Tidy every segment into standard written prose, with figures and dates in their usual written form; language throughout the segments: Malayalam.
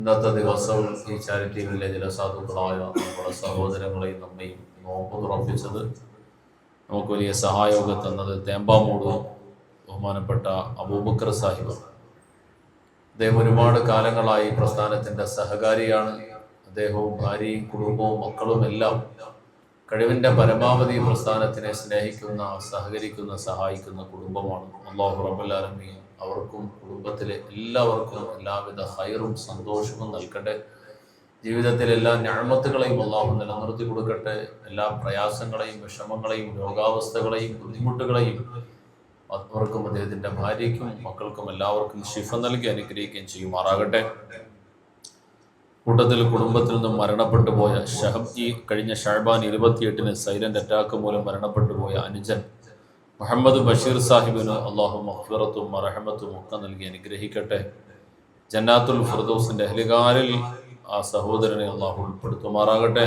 ഇന്നത്തെ ദിവസവും ഈ ചാരിറ്റി വില്ലേജിലെ സാധുക്കളായ നമ്മുടെ സഹോദരങ്ങളെയും നമ്മയും നോമ്പ് തുറപ്പിച്ചത് നമുക്ക് വലിയ സഹായമൊക്കെ തന്നത് തേമ്പാമൂട് ബഹുമാനപ്പെട്ട അബൂബക്കർ സാഹിബ്. അദ്ദേഹം ഒരുപാട് കാലങ്ങളായി പ്രസ്ഥാനത്തിൻ്റെ സഹകാരിയാണ്. അദ്ദേഹവും ഭാര്യയും കുടുംബവും മക്കളും എല്ലാം കഴിവിൻ്റെ പരമാവധി പ്രസ്ഥാനത്തിനെ സ്നേഹിക്കുന്ന, സഹകരിക്കുന്ന, സഹായിക്കുന്ന കുടുംബമാണ്. അല്ലാഹു റബ്ബുൽ ആലമീൻ അവർക്കും കുടുംബത്തിലെ എല്ലാവർക്കും എല്ലാവിധ ഹൈറും സന്തോഷവും നൽകട്ടെ. ജീവിതത്തിലെ എല്ലാ ഞാമത്തുകളെയും അല്ലാഹു നിലനിർത്തി കൊടുക്കട്ടെ. എല്ലാ പ്രയാസങ്ങളെയും വിഷമങ്ങളെയും രോഗാവസ്ഥകളെയും ബുദ്ധിമുട്ടുകളെയും അവർക്കും അദ്ദേഹത്തിൻ്റെ ഭാര്യയ്ക്കും മക്കൾക്കും എല്ലാവർക്കും ശിഫ നൽകി അനുഗ്രഹിക്കുകയും ചെയ്യുമാറാകട്ടെ. കൂട്ടത്തിൽ കുടുംബത്തിൽ നിന്നും മരണപ്പെട്ടു പോയ ഷഹബ്ജി കഴിഞ്ഞ ഷഅബാൻ 28-ന് സൈലന്റ് അറ്റാക്ക് മൂലം മരണപ്പെട്ടു പോയ അനുജൻ മുഹമ്മദ് ബഷീർ സാഹിബിന് അള്ളാഹു മഗ്ഫിറത്തും മർഹമത്തും ഒക്കെ നൽകി അനുഗ്രഹിക്കട്ടെ. ജന്നാത്തുൽ ഫിർദൗസിന്റെ അഹ്ലുകാരിൽ ആ സഹോദരനെ അള്ളാഹു ഉൾപ്പെടുത്തുമാറാകട്ടെ.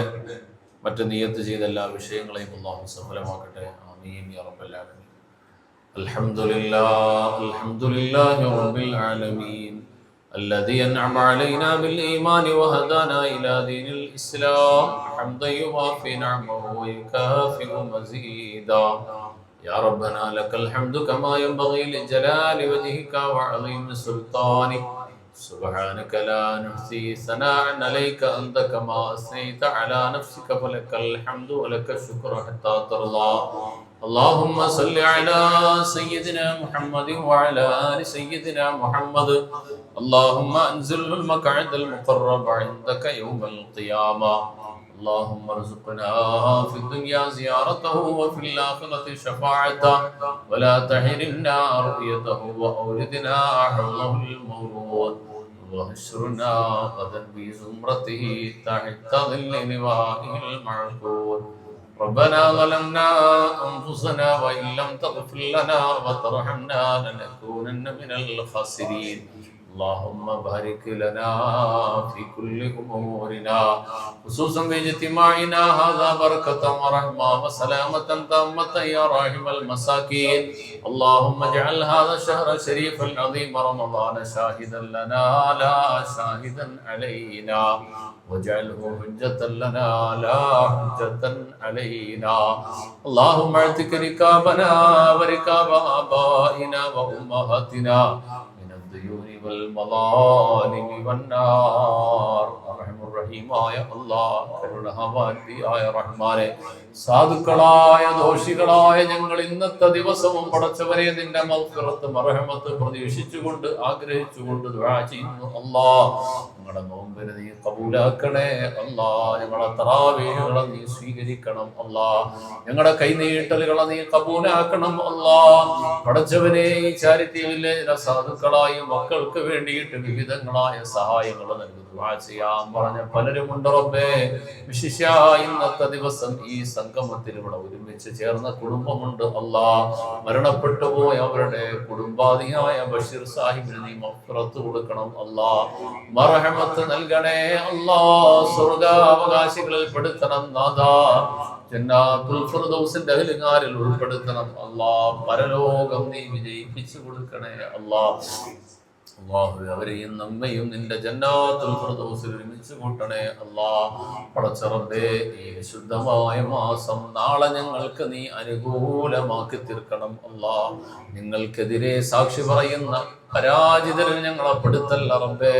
മറ്റ് നിയത്ത് ചെയ്ത എല്ലാ വിഷയങ്ങളെയും അള്ളാഹു സഫലമാക്കട്ടെ. ആമീൻ യാ റബ്ബൽ ആലമീൻ. അൽഹംദുലില്ലാഹി റബ്ബിൽ ആലമീൻ الذي أنعم علينا بالإيمان وهدانا إلى دين الإسلام حمدا يوافي نعمه ويكافئ مزيدا. يا ربنا لك الحمد كما ينبغي لجلال وجهك وعظيم سلطانك. سبحانك لا نحصي ثناء عليك أنت كما أثنيت على نفسك فلك الحمد ولك الشكر حتى ترضى. اللهم صل على سيدنا محمد وعلى آل سيدنا محمد. اللهم انزل المقعد المقرب عندك يوم القيامة. اللهم ارزقنا في الدنيا زيارته وفي الآخرة شفاعته ولا تحرمنا رؤيته وأوردنا حوله المورود واحشرنا غدا بزمرته تحت ظل لوائه المعقود. ربنا ظلمنا أنفسنا وإن لم تغفر لنا وترحمنا لنكونن من الخاسرين. اللهم بارك لنا في كل أمورنا خصوصا باجتماعنا هذا بركة ورحمة وسلامة تامة يا راحم المساكين. اللهم اجعل هذا الشهر الشريف العظيم رمضان شاهدا لنا لا شاهدا علينا واجعله حجة لنا لا حجة علينا. اللهم اعتق ركابنا وركاب آبائنا وأمهاتنا من الديون والمظالم والنار. أرحم الرحيم يا الله കരുണാവാരിയായ റഹ്മാനെ, സാധുക്കളായ ദോഷികളായ ഞങ്ങൾ ഇന്നത്തെ ദിവസവും പടച്ചവരെ നിന്റെ മഗ്ഫിറത്ത് മർഹമത്ത് പ്രതീക്ഷിച്ചുകൊണ്ട് ആഗ്രഹിച്ചുകൊണ്ട് ദുആ ചെയ്യുന്നു. അല്ലാഹ് ഞങ്ങളുടെ നോമ്പിനെ നീ കബൂലാക്കണേ. അല്ലാഹ് ഞങ്ങളുടെ തറാവീഹുകളെ നീ സ്വീകരിക്കണം. അല്ലാഹ് ഞങ്ങളുടെ കൈനീട്ടലുകളെ നീ കബൂലാക്കണം. അല്ലാഹ് പടച്ചവനെ ഈ ചാരിറ്റി വില്ലേജിലെ സാധുക്കളായ മക്കൾക്ക് വേണ്ടിയിട്ട് വിവിധങ്ങളായ സഹായങ്ങൾ നൽകി ദുആ ചെയ്യാൻ പറഞ്ഞ പലരുമുണ്ട് റബ്ബേ. വിശിഷ്യ ഇന്നത്തെ ദിവസം ഈ സംഗമത്തിൽ ഇവിടെ ഒരുമിച്ച് ചേർന്ന കുടുംബമുണ്ട്. അല്ലാഹ് മരണപ്പെട്ടു പോയ അവരുടെ കുടുംബാദിയായ ബഷീർ സാഹിബിന് നീ മഗ്ഫിറത്ത് കൊടുക്കണം. അല്ലാഹ് മർഹമത്ത് നൽകണേ. അല്ലാഹ് സ്വർഗ്ഗാവകാശികളിൽ പെടുത്തണം നാഥാ. ജന്നാത്തുൽ ഫിർദൗസിന്റെ അഹ്ലുകാരിൽ ഉൾപ്പെടുത്തണം. അല്ലാഹ് പരലോകം നീ വിജയിപ്പിച്ചു കൊടുക്കണേ. അല്ലാഹ് അവരെയും നമ്മയും നിന്റെ ജന്നാത്തുൽ ഫിർദൗസിൽ ഒരുമിച്ച് കൂട്ടണേ. അല്ലാഹ് പടച്ച റബ്ബേ, ഈ വിശുദ്ധമായ മാസം നാളെ ഞങ്ങൾക്ക് നീ അനുകൂലമാക്കി തീർക്കണം. അല്ലാഹ് നിങ്ങൾക്കെതിരെ സാക്ഷി പറയുന്ന പരാജിതരിൽ ഞങ്ങളെ പെടുത്തല്ല റബ്ബേ.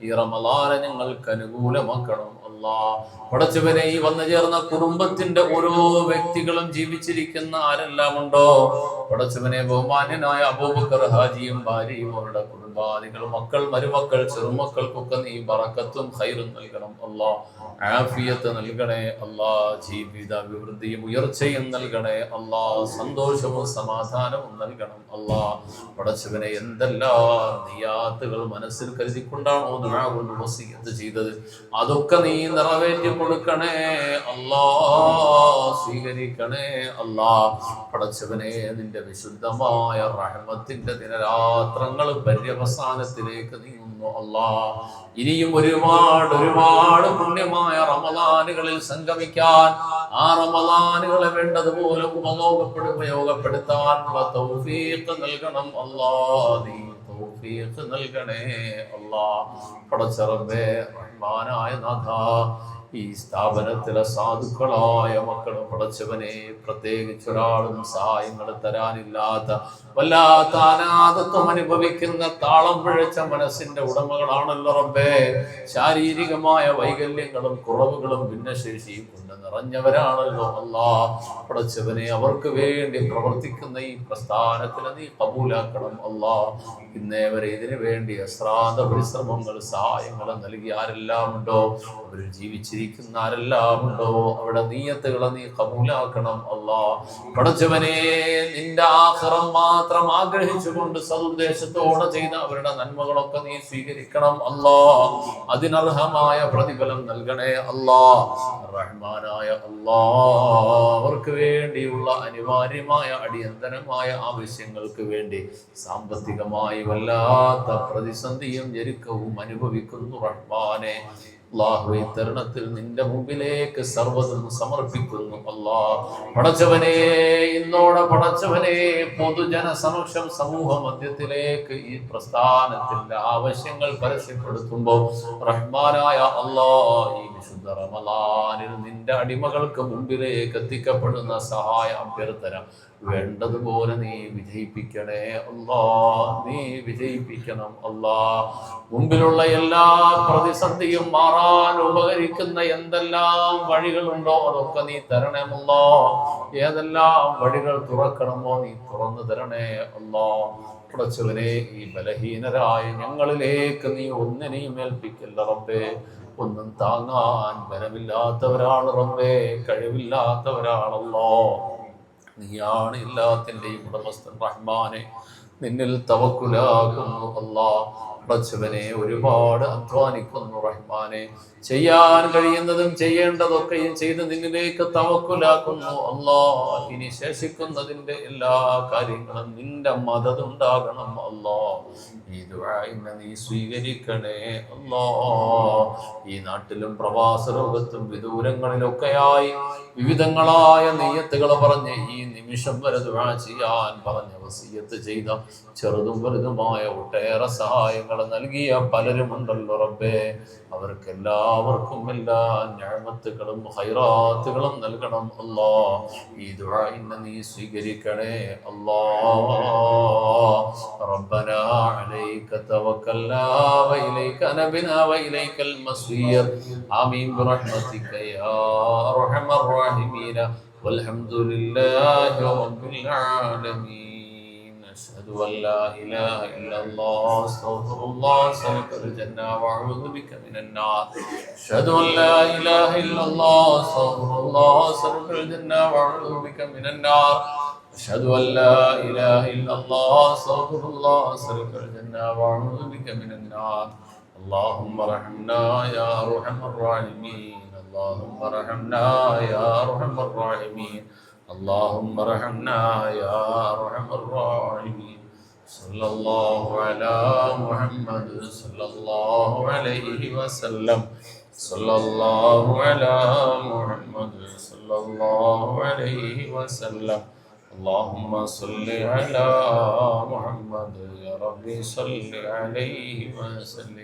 ഈ റമളാനെ ഞങ്ങൾക്ക് അനുകൂലമാക്കണം. അല്ലാഹ് പടച്ചവനെ, ഈ വന്നു ചേർന്ന കുടുംബത്തിന്റെ ഓരോ വ്യക്തികളും ജീവിച്ചിരിക്കുന്ന ആരെല്ലാം ഉണ്ടോ പടച്ചവനെ, ബഹുമാന്യനായ അബൂബക്കർ ഹാജിയും ഭാര്യയും അവരുടെ കുടുംബാദികൾ, മക്കൾ, മരുമക്കൾ, ചെറുമക്കൾക്കൊക്കെ നീ ബറക്കത്തും ഖൈറും നൽകണം. അല്ലാഹ് ആഫിയത്ത് നൽകണേ. അല്ലാഹ് ജീവിതാഭിവൃദ്ധിയും ഉയർച്ചയും നൽകണേ. അല്ലാഹ് സന്തോഷവും സമാധാനവും നൽകണം. അല്ലാഹ് പടച്ചവനെ, എന്തെല്ലാം നിയാത്തുകൾ മനസ്സിൽ കരുതിക്കൊണ്ടാണോ ദുആ കൊണ്ട് വസിയത്ത് ചെയ്തത് അതൊക്കെ നീ നിറവേറ്റി കൊടുക്കണേ. അല്ലാഹ് സ്വീകരിക്കണേ. അല്ലാഹ് പടച്ചവനെ, നിന്റെ വിശുദ്ധമായ റഹ്മത്തിന്റെ ദിനരാത്രങ്ങൾ പര്യവസാനത്തിലേക്ക് നീങ്ങുന്നു. അല്ലാഹ് ഇനിയും ഒരുപാട് പുണ്യമായ റമളാനുകളിൽ സംഗമിക്കാൻ, ആ റമളാനുകളെ വേണ്ടതുപോലെ ഉപയോഗപ്പെടുത്താനുള്ള തൗഫീഖ് നൽകണം. അല്ലാഹ് നീ തൗഫീഖ് നൽകണേ അല്ലാഹ്. പടച്ച റബ്ബേ റഹ്മാനായ നാഥ, ഈ സ്ഥാപനത്തിലെ സാധുക്കളായ മക്കളും പടച്ചവനെ പ്രത്യേകിച്ച് ഒരാളും സഹായങ്ങൾ തരാനില്ലാത്ത വല്ലാത്ത അനാഥത്വം അനുഭവിക്കുന്ന താളം പിഴച്ച മനസ്സിന്റെ ഉടമകളാണല്ലോ റബ്ബേ. ശാരീരികമായ വൈകല്യങ്ങളും കുറവുകളും ഭിന്നശേഷിയും കൊണ്ട് നിറഞ്ഞവരാണല്ലോ അല്ലാഹ്. പടച്ചവനെ അവർക്ക് വേണ്ടി പ്രവർത്തിക്കുന്ന ഈ പ്രസ്ഥാനത്തിന് നീ കബൂലാക്കണം അല്ലാഹ്. ഇന്നേ വരെ ഇതിനു വേണ്ടി അശ്രാന്ത പരിശ്രമങ്ങൾ സഹായങ്ങൾ നൽകി ആരെല്ലാം ഉണ്ടോ, അവരിൽ ജീവിച്ചിരിക്കുന്ന ആരെല്ലാം ഉണ്ടോ, അവിടെ നീയത്തുകളെ നീ കബൂലാക്കണം അല്ലാഹ്. പടച്ചവനെ നിന്റെ ആഖിറം മാത്രം ആഗ്രഹിച്ചുകൊണ്ട് സദുദ്ദേശത്തോടെ ചെയ്ത അവരുടെ നന്മകളൊക്കെ നീ സ്വീകരിക്കണം അല്ലാഹ്. അതിനർഹമായ പ്രതിഫലം നൽകണേ അല്ലാഹ്. റഹ്മാനായ അല്ലാഹ്, അവർക്ക് വേണ്ടിയുള്ള അനിവാര്യമായ അടിയന്തരമായ ആവശ്യങ്ങൾക്ക് വേണ്ടി സാമ്പത്തികമായി വല്ലാത്ത പ്രതിസന്ധിയും ഞെരുക്കവും അനുഭവിക്കുന്നു റഹ്മാനെ. അല്ലാഹുവേ, തരുണത്തിൽ നിന്റെ മുമ്പിലേക്ക് സർവ്വതും സമർപ്പിക്കുന്നു അല്ലാഹ്. പടച്ചവനെ, ഇന്നോടെ പടച്ചവനെ പൊതുജന സമക്ഷം സമൂഹ മധ്യത്തിലേക്ക് ഈ പ്രസ്ഥാനത്തിന്റെ ആവശ്യങ്ങൾ പരസ്യപ്പെടുത്തുമ്പോൾ റഹ്മാനായ അല്ലാഹ്, ഈ വിശുദ്ധ റമളാനിൽ നിന്റെ അടിമകൾക്ക് മുമ്പിലേക്ക് എത്തിക്കപ്പെടുന്ന സഹായ അഭ്യർത്ഥന വേണ്ടതുപോലെ നീ വിജയിപ്പിക്കണേ അല്ലാഹ്. നീ വിജയിപ്പിക്കണം അല്ലാഹ്. മുമ്പിലുള്ള എല്ലാ പ്രതിസന്ധിയും മാറാൻ ഉപകരിക്കുന്ന എന്തെല്ലാം വഴികളുണ്ടോ അതൊക്കെ നീ തരണമല്ലോ. ഏതെല്ലാം വഴികൾ തുറക്കണമോ നീ തുറന്നു തരണേ അല്ലാഹ്. പടച്ചവനെ, ഈ ബലഹീനരായ ഞങ്ങളിലേക്ക് നീ ഒന്നിനെയും ഏൽപ്പിക്കല്ല റബ്ബേ. ഒന്നും താങ്ങാൻ ബലമില്ലാത്തവരാണ് റബ്ബേ, കഴിവില്ലാത്തവരാണല്ലോ. നീയാണ് എല്ലാത്തിൻ്റെയും ഉടമസ്ഥൻ റഹ്മാനെ. നിന്നിൽ തവക്കുലാകുന്നു അല്ലാഹ്. പടച്ചവനെ, ഒരുപാട് അധ്വാനിക്കുന്നു റഹ്മാനെ. ചെയ്യാൻ കഴിയുന്നതും ചെയ്യേണ്ടതൊക്കെയും ചെയ്ത് നിന്നിലേക്ക് തവക്കുലാക്കുന്നു അല്ലാഹ്. ഇനി ശേഷിക്കുന്നതിന്റെ എല്ലാ കാര്യങ്ങളും നിന്റെ മദതുണ്ടാകണം അല്ലാഹ്. ഈ ദുആഇനെ നീ സ്വീകരിക്കണേ അല്ലാഹ്. ഈ നാട്ടിലും പ്രവാസ ലോകത്തും വിദൂരങ്ങളിലൊക്കെയായി വിവിധങ്ങളായ നിയ്യത്തുകൾ പറഞ്ഞ് ഈ നിമിഷം വരെ ദുആ ചെയ്യാൻ പറഞ്ഞ വസിയത്ത് ചെയ്ത ചെറുതും വലുതുമായ ഒട്ടേറെ സഹായങ്ങൾ നൽകിയ പലരുമുണ്ടല്ലോ റബ്ബേ. അവർക്കെല്ലാവർക്കും എല്ലാ നിഅമത്തുകളും ഖൈറാത്തുകളും നൽകണം അല്ലാഹ്. ഈ ദുആഇനെ നീ സ്വീകരിക്കണേ അല്ലാഹ്. റബ്ബനാ അലൈക തവക്കൽനാ വഇലൈക നബിനാ വഇലൈകൽ മസീർ. ആമീൻ ബിറഹ്മതിക യാ അർഹമർ റഹീമീൻ. വൽഹംദുലില്ലാഹി റബ്ബിൽ ആലമീൻ. أشهد أن لا إله إلا الله أستغفر الله أسألك الجنة وأعوذ بك من النار. أشهد أن لا إله إلا الله أستغفر الله أسألك الجنة وأعوذ بك من النار. أشهد أن لا إله إلا الله أستغفر الله أسألك الجنة وأعوذ بك من النار. اللهم ارحمنا يا أرحم الراحمين. اللهم ارحمنا يا أرحم الراحمين. اللهم ارحمنا يا أرحم الراحمين. صلى الله على محمد صلى الله عليه وسلم. صلى الله على محمد صلى الله عليه وسلم. اللهم صل على محمد يا ربي صل عليه وسلم.